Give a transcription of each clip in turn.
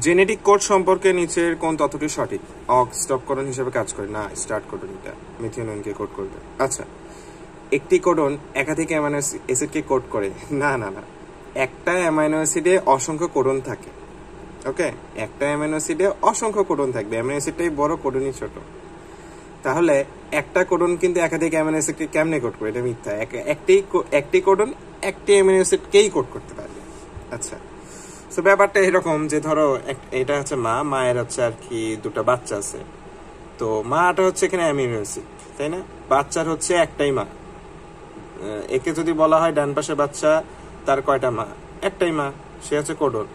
Genetic code সম্পর্কে নিচের কোন তথ্যটি সঠিক? অক্স স্টপ কোডন হিসেবে কাজ করে না, স্টার্ট কোডন এটা মিথিওনিনকে কোড করবে। আচ্ছা, একটি কোডন একাধিক অ্যামাইনো অ্যাসিডকে কোড করে না না না, একটা অ্যামাইনো অ্যাসিডে অসংখ্য কোডন থাকে। ওকে, একটা অ্যামাইনো অ্যাসিডে অসংখ্য কোডন থাকবে, অ্যামাইনো অ্যাসিডটাই বড়, কোডনই ছোট। তাহলে একটা কোডন কিন্তু একাধিক অ্যামাইনো অ্যাসিডকে কেমনে কোড করে? এটা মিথ্যা। একটি কোডন একটি অ্যামাইনো অ্যাসিডকেই কোড করতে পারবে। আচ্ছা, তো ব্যাপারটা এরকম যে ধরো এটা হচ্ছে মায়ের হচ্ছে আর কি দুটো বাচ্চা আছে, তো মাটা হচ্ছে এখানে অ্যামিনো অ্যাসিড, তাই না? বাচ্চার হচ্ছে একটাই মা। একে যদি বলা হয় ডান পাশে বাচ্চা, তার কয়টা মা? একটাই মা, সে হচ্ছে কোডন।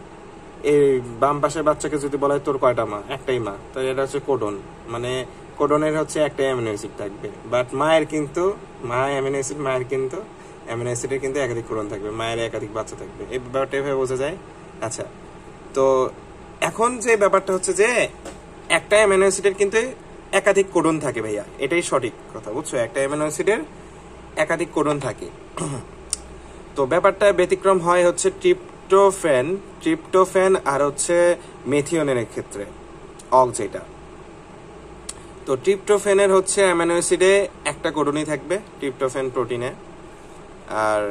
এই বাম পাশের বাচ্চাকে যদি বলা হয় তোর কয়টা মা? একটাই মা, তাই এটা হচ্ছে কোডন। মানে কোডনের হচ্ছে একটা অ্যামিনো অ্যাসিড থাকবে, বাট মায়ের কিন্তু অ্যামিনো অ্যাসিড, মায়ের কিন্তু অ্যামিনো অ্যাসিডের কিন্তু একাধিক কোডন থাকবে, মায়ের একাধিক বাচ্চা থাকবে। এই ব্যাপারটা এভাবে বোঝা যায়। আচ্ছা, তো এখন যে ব্যাপারটা হচ্ছে যে একটা অ্যামিনো অ্যাসিডের কিন্তু একাধিক কোডন থাকে ভাইয়া, এটাই সঠিক কথা, বুঝছো? একটা অ্যামিনো অ্যাসিডের একাধিক কোডন থাকে। তো ব্যাপারটা ব্যতিক্রম হয় হচ্ছে ট্রিপ্টোফ্যান আর হচ্ছে মেথিওনিনের ক্ষেত্রে, অগ যেটা। তো ট্রিপ্টোফ্যানের হচ্ছে অ্যামিনো অ্যাসিডে একটা কোডনই থাকবে ট্রিপ্টোফ্যান প্রোটিনে, আর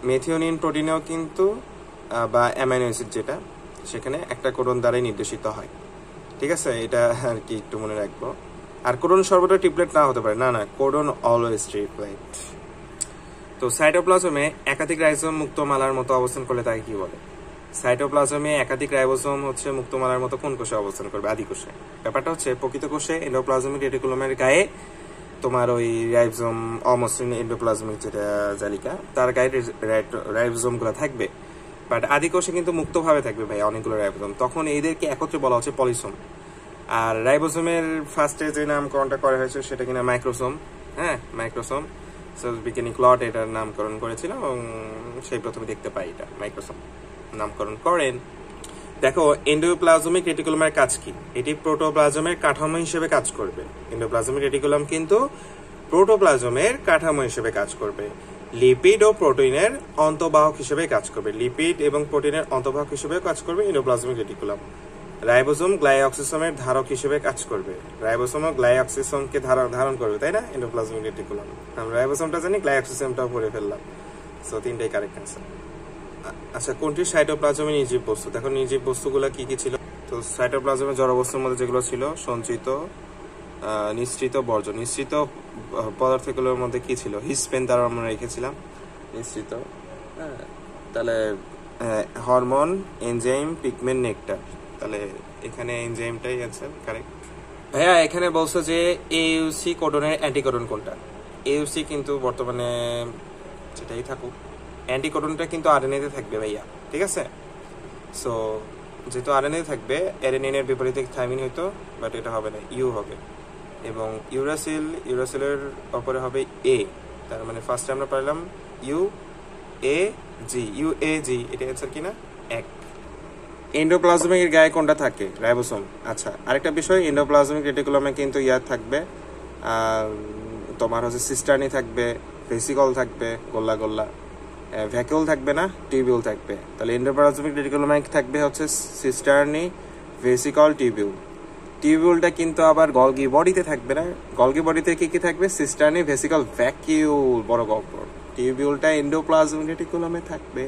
মেথিওনিন প্রোটিনেও কিন্তু বা অ্যামিনো অ্যাসিড যেটা, সেখানে একটা কোডন দ্বারাই নির্দেশিত হয়। ঠিক আছে, এটা আর কি একটু মনে রাখবো। আর কোডন সর্বদা ট্রিপলেট না হতে পারে, না না, কোডন অলওয়েজ ট্রিপলেট। তো সাইটোপ্লাজমে একাধিক রাইবোসোম মুক্তমালার মতো অবস্থান করলে তাকে কি বলে? সাইটোপ্লাজমে একাধিক রাইবোসোম হচ্ছে মুক্তমালার মতো কোন কোষে অবস্থান করবে? আদি কোষে। ব্যাপারটা হচ্ছে প্রকৃত কোষে এন্ডোপ্লাজমিক রেটিকুলামের গায়ে তোমার ওই রাইবোসোম, অমসৃণ এন্ডোপ্লাজমিক যেটা জালিকা, তার গায়ে রাইবোসোম গুলো থাকবে। বাট আদি কোষে কিন্তু মুক্তভাবে থাকবে ভাই অনেকগুলো রাইবোসোম, তখন এদেরকে একত্রে বলা হচ্ছে পলিসোম। আর রাইবোসোমের ফার্স্টে যে নামকরণটা করা হয়েছে সেটা কিনা মাইক্রোসোম। হ্যাঁ, মাইক্রোসোম। বিজ্ঞানী ক্লট এটার নামকরণ করেছিল এবং সেই প্রথমে দেখতে পাই এটা মাইক্রোসোম নামকরণ করেন। দেখো, এন্ডোপ্লাজমিক রেটিকুলামের কাজ কি? এটি প্রোটোপ্লাজমের কাঠামো হিসেবে কাজ করবে। এন্ডোপ্লাজমিক রেটিকুলাম কিন্তু প্রোটোপ্লাজমের কাঠামো হিসেবে কাজ করবে। লিপিড ও প্রোটিনের অন্তঃবাহক হিসেবে কাজ করবে। লিপিড এবং প্রোটিনের অন্তঃবাহক হিসেবে কাজ করবে এন্ডোপ্লাজমিক রেটিকুলাম। রাইবোসোম গ্লাইঅক্সিসোমের ধারক হিসেবে কাজ করবে। রাইবোসোম ও গ্লাইঅক্সিসোমকে ধারণ করবে, তাই না? Endoplasmic reticulum. আমরা রাইবোসোমটা জানি, গ্লাইঅক্সিসোমটাও পড়ে ফেললাম। সো তিনটাই কারেক্ট অ্যান্সার। আচ্ছা, কোনটি সাইটোপ্লাজমে নির্জীব বস্তু? দেখো নির্জীব বস্তুগুলো কি কি ছিল। তো সাইটোপ্লাজমের জড়বস্তুর মধ্যে যেগুলো ছিল, সঞ্চিত, নিঃসৃত, বর্জ্য। নিঃসৃত পদার্থগুলোর মধ্যে কি ছিল? হিসপেন দ্বারা আমরা রেখেছিলাম নিঃসৃত। হ্যাঁ, তাহলে হরমোন, এনজাইম, পিগমেন্ট, নেকটার। তাহলে এখানে এনজাইমটাই অ্যান্সার কারেক্ট। ভাইয়া এখানে বলছো যে এইউসি কোডনের অ্যান্টিকোডন কোনটা? এইউসি কিন্তু বর্তমানে সেটাই থাকুক, অ্যান্টিকোডনটা কিন্তু আরএনএতে থাকবে ভাইয়া, ঠিক আছে? সো যেহেতু আরএনএ থাকবে, অ্যাডেনিনের বিপরীতে থাইমিন হইতো, বাট এটা হবে না, ইউ হবে। এবং ইউরাসিলের ওপরে হবে এ, তার মানে ফার্স্টে আমরা পাইলাম ইউ এ জি, এটা অ্যান্সার কিনা? এক। এন্ডোপ্লাজমিক গায়ে কোনটা থাকে? রাইবোসোম। আচ্ছা, আরেকটা বিষয়, এন্ডোপ্লাজমিক রেটিকুলামে কিন্তু থাকবে, তোমার হচ্ছে সিস্টার্নি থাকবে, ভেসিকল থাকবে, গোল্লা, ভ্যাকুল থাকবে না, টিউবিউল থাকবে। তাহলে এন্ডোপ্লাজমিক রেটিকুলামে থাকবে হচ্ছে সিস্টার্নি, ভেসিকল, টিউবিউলটা কিন্তু আবার গলগি বডিতে থাকবে না। গলগি বডিতে কি কি থাকবে? সিস্টার্নি, ভেসিকল, ভ্যাকিউল, বড় গহ্বর। টিউবিউলটা এন্ডোপ্লাজমিক রেটিকুলামে থাকবে।